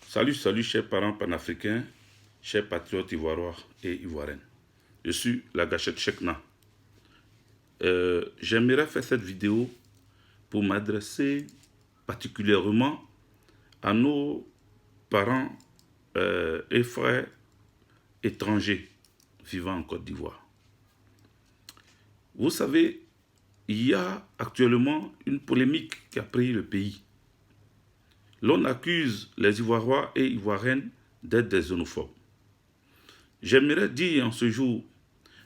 Salut, chers parents panafricains, chers patriotes ivoiriens et ivoiriennes. Je suis la gâchette Chekna. J'aimerais faire cette vidéo pour m'adresser particulièrement à nos parents et frères étrangers vivant en Côte d'Ivoire. Vous savez, il y a actuellement une polémique qui a pris le pays. L'on accuse les Ivoiriens et Ivoiriennes d'être des xénophobes. J'aimerais dire en ce jour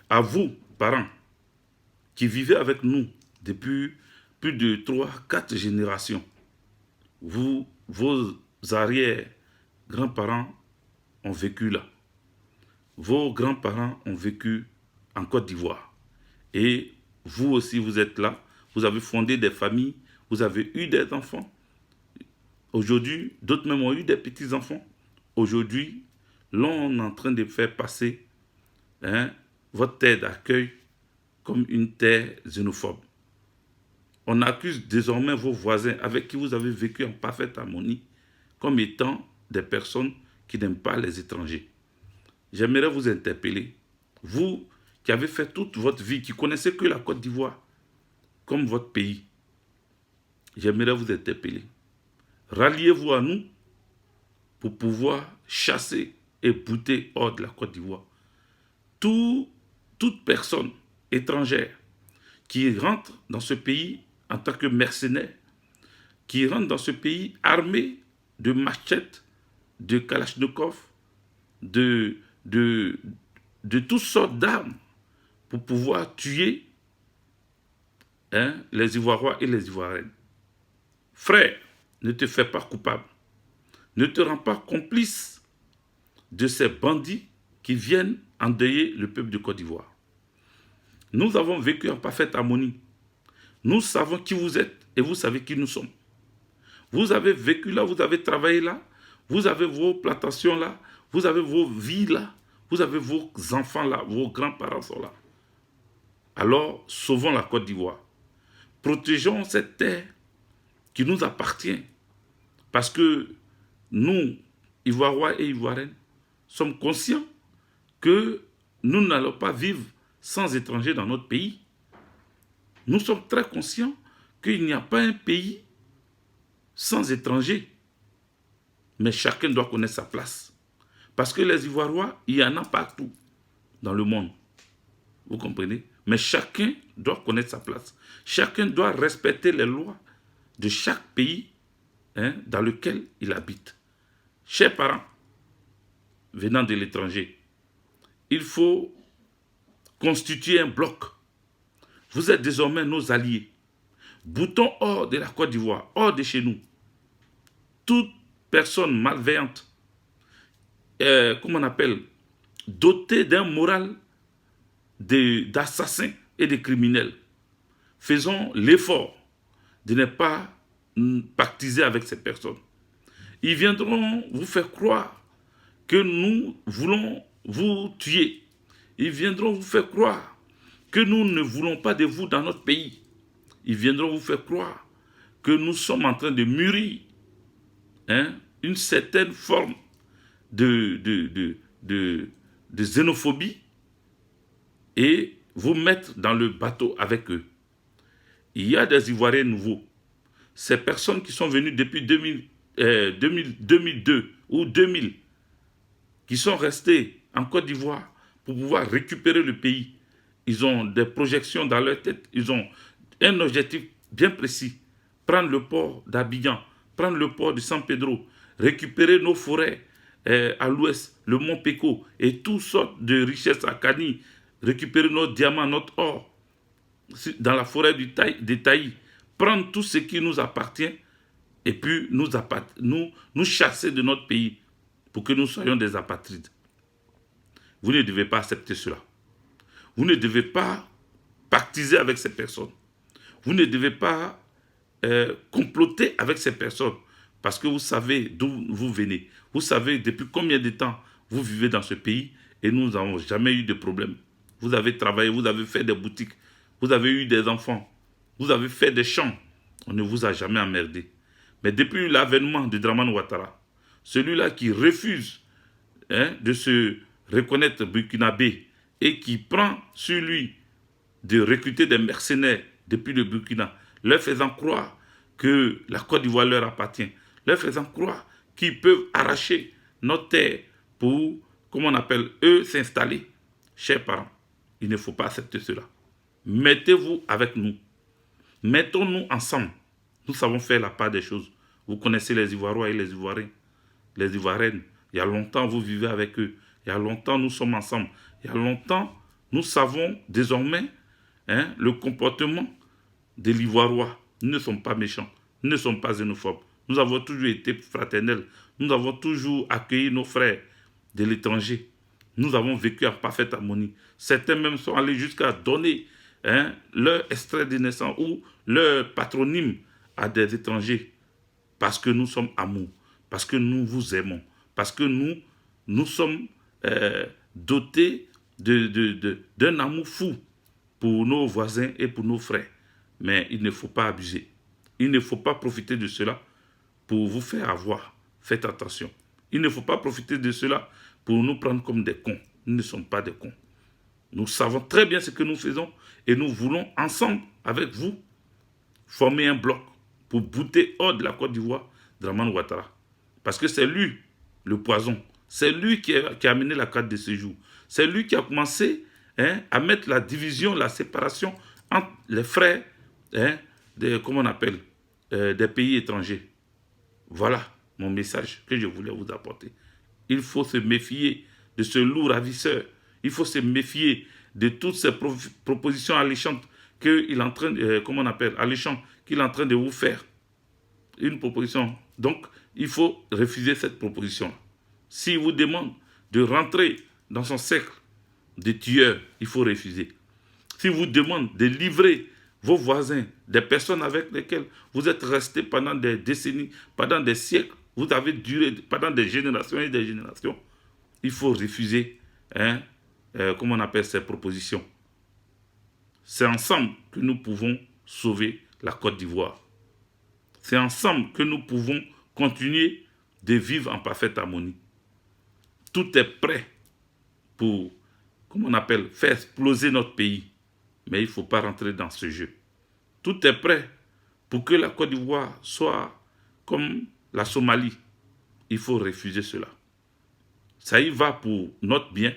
à vous, parents, qui vivez avec nous depuis plus de 3-4 générations, vos arrière-grands-parents ont vécu là. Vos grands-parents ont vécu en Côte d'Ivoire. Et vous aussi, vous êtes là. Vous avez fondé des familles. Vous avez eu des enfants. Aujourd'hui, d'autres même ont eu des petits-enfants. Aujourd'hui, l'on est en train de faire passer votre terre d'accueil comme une terre xénophobe. On accuse désormais vos voisins avec qui vous avez vécu en parfaite harmonie comme étant des personnes qui n'aiment pas les étrangers. J'aimerais vous interpeller, vous qui avez fait toute votre vie, qui connaissez que la Côte d'Ivoire comme votre pays. J'aimerais vous interpeller. Ralliez-vous à nous pour pouvoir chasser et bouter hors de la Côte d'Ivoire toute personne étrangère qui rentre dans ce pays en tant que mercenaire, qui rentre dans ce pays armé de machettes, de kalachnikov, de toutes sortes d'armes pour pouvoir tuer les Ivoiriens et les Ivoiriennes. Frère, ne te fais pas coupable. Ne te rends pas complice de ces bandits qui viennent endeuiller le peuple de Côte d'Ivoire. Nous avons vécu en parfaite harmonie. Nous savons qui vous êtes et vous savez qui nous sommes. Vous avez vécu là, vous avez travaillé là, vous avez vos plantations là, vous avez vos vies là, vous avez vos enfants là, vos grands-parents sont là. Alors, sauvons la Côte d'Ivoire. Protégeons cette terre qui nous appartient. Parce que nous, Ivoiriens et Ivoiriennes, sommes conscients que nous n'allons pas vivre sans étrangers dans notre pays. Nous sommes très conscients qu'il n'y a pas un pays sans étrangers. Mais chacun doit connaître sa place. Parce que les Ivoiriens, il y en a partout dans le monde. Vous comprenez? Mais chacun doit connaître sa place. Chacun doit respecter les lois de chaque pays dans lequel il habite. Chers parents, venant de l'étranger, il faut constituer un bloc. Vous êtes désormais nos alliés. Boutons hors de la Côte d'Ivoire, hors de chez nous, toute personne malveillante, dotée d'un moral d'assassins et de criminels. Faisons l'effort de ne pas pactiser avec ces personnes. Ils viendront vous faire croire que nous voulons vous tuer. Ils viendront vous faire croire que nous ne voulons pas de vous dans notre pays. Ils viendront vous faire croire que nous sommes en train de mûrir une certaine forme de xénophobie et vous mettre dans le bateau avec eux. Il y a des Ivoiriens nouveaux. Ces personnes qui sont venues depuis 2002 ou 2000, qui sont restés en Côte d'Ivoire pour pouvoir récupérer le pays. Ils ont des projections dans leur tête. Ils ont un objectif bien précis. Prendre le port d'Abidjan, prendre le port de San Pedro, récupérer nos forêts à l'ouest, le mont Péco et toutes sortes de richesses à Kani, récupérer nos diamants, notre or dans la forêt des Taï, prendre tout ce qui nous appartient et puis nous chasser de notre pays pour que nous soyons des apatrides. Vous ne devez pas accepter cela. Vous ne devez pas pactiser avec ces personnes. Vous ne devez pas comploter avec ces personnes parce que vous savez d'où vous venez. Vous savez depuis combien de temps vous vivez dans ce pays et nous n'avons jamais eu de problème. Vous avez travaillé, vous avez fait des boutiques, vous avez eu des enfants, vous avez fait des champs. On ne vous a jamais emmerdé. Mais depuis l'avènement de Dramane Ouattara, celui-là qui refuse de se reconnaître burkinabé et qui prend sur lui de recruter des mercenaires depuis le Burkina, leur faisant croire que la Côte d'Ivoire leur appartient, leur faisant croire qu'ils peuvent arracher notre terre pour, comme on appelle, eux s'installer. Chers parents, il ne faut pas accepter cela. Mettez-vous avec nous. Mettons-nous ensemble. Nous savons faire la part des choses. Vous connaissez les Ivoiriens et les Ivoiriens, les Ivoiriennes. Il y a longtemps, vous vivez avec eux. Il y a longtemps, nous sommes ensemble. Il y a longtemps, nous savons désormais le comportement de l'Ivoirien. Nous ne sommes pas méchants. Nous ne sommes pas xénophobes. Nous avons toujours été fraternels. Nous avons toujours accueilli nos frères de l'étranger. Nous avons vécu en parfaite harmonie. Certains même sont allés jusqu'à donner leur extrait de naissance ou leur patronyme à des étrangers. Parce que nous sommes amour. Parce que nous vous aimons. Parce que nous sommes dotés d'un amour fou pour nos voisins et pour nos frères. Mais il ne faut pas abuser. Il ne faut pas profiter de cela pour vous faire avoir. Faites attention. Il ne faut pas profiter de cela pour nous prendre comme des cons. Nous ne sommes pas des cons. Nous savons très bien ce que nous faisons et nous voulons ensemble, avec vous, former un bloc pour bouter hors de la Côte d'Ivoire Dramane Ouattara. Parce que c'est lui le poison. C'est lui qui a amené la carte de séjour. C'est lui qui a commencé à mettre la division, la séparation entre les frères comment on appelle, des pays étrangers. Voilà mon message que je voulais vous apporter. Il faut se méfier de ce lourd ravisseur. Il faut se méfier de toutes ces propositions alléchantes qu'il est en train, comment on appelle, alléchantes qu'il est en train de vous faire. Une proposition. Donc, il faut refuser cette proposition. S'il vous demande de rentrer dans son cercle de tueurs, il faut refuser. S'il vous demande de livrer vos voisins, des personnes avec lesquelles vous êtes restés pendant des décennies, pendant des siècles, vous avez duré pendant des générations et des générations, il faut refuser, comment on appelle ces propositions. C'est ensemble que nous pouvons sauver la Côte d'Ivoire. C'est ensemble que nous pouvons continuer de vivre en parfaite harmonie. Tout est prêt pour, comment on appelle, faire exploser notre pays. Mais il ne faut pas rentrer dans ce jeu. Tout est prêt pour que la Côte d'Ivoire soit comme la Somalie. Il faut refuser cela. Ça y va pour notre bien,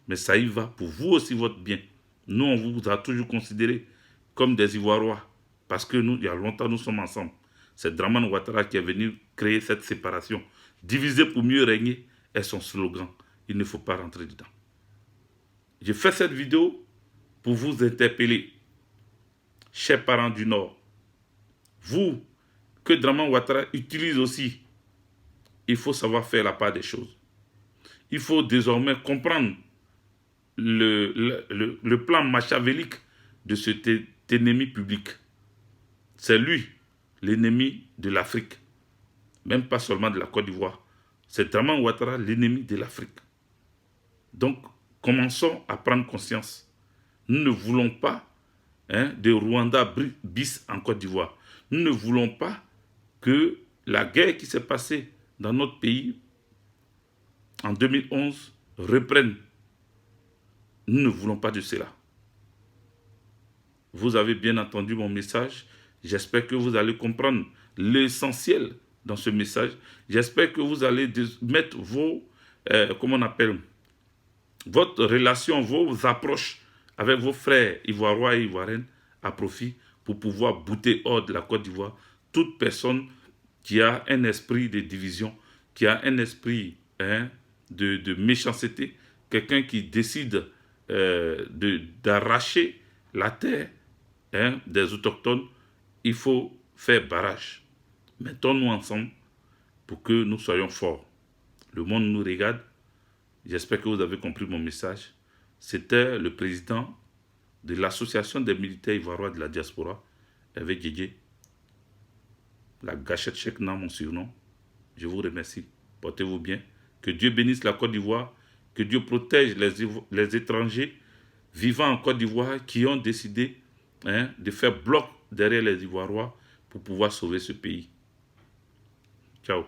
mais ça y va pour vous aussi, votre bien. Nous, on vous a toujours considéré comme des Ivoiriens, parce que nous, il y a longtemps, nous sommes ensemble. C'est Dramane Ouattara qui est venu créer cette séparation. Diviser pour mieux régner est son slogan. Il ne faut pas rentrer dedans. J'ai fait cette vidéo pour vous interpeller, chers parents du Nord. Vous, que Dramane Ouattara utilise aussi, il faut savoir faire la part des choses. Il faut désormais comprendre le plan machiavélique de cet ennemi public. C'est lui, l'ennemi de l'Afrique. Même pas seulement de la Côte d'Ivoire. C'est Dramane Ouattara, l'ennemi de l'Afrique. Donc, commençons à prendre conscience. Nous ne voulons pas de Rwanda bis en Côte d'Ivoire. Nous ne voulons pas que la guerre qui s'est passée dans notre pays en 2011 reprenne. Nous ne voulons pas de cela. Vous avez bien entendu mon message. J'espère que vous allez comprendre l'essentiel dans ce message. J'espère que vous allez mettre vos, comment on appelle, votre relation, vos approches avec vos frères ivoiriens et ivoiriennes à profit pour pouvoir bouter hors de la Côte d'Ivoire toute personne qui a un esprit de division, qui a un esprit de méchanceté, quelqu'un qui décide d'arracher la terre des autochtones. Il faut faire barrage. Mettons-nous ensemble pour que nous soyons forts. Le monde nous regarde. J'espère que vous avez compris mon message. C'était le président de l'association des militaires ivoiriens de la diaspora, Hervé Djedje, la gâchette Chekna, mon surnom. Je vous remercie. Portez-vous bien. Que Dieu bénisse la Côte d'Ivoire. Que Dieu protège les étrangers vivant en Côte d'Ivoire qui ont décidé de faire bloc derrière les Ivoiriens pour pouvoir sauver ce pays. Ciao.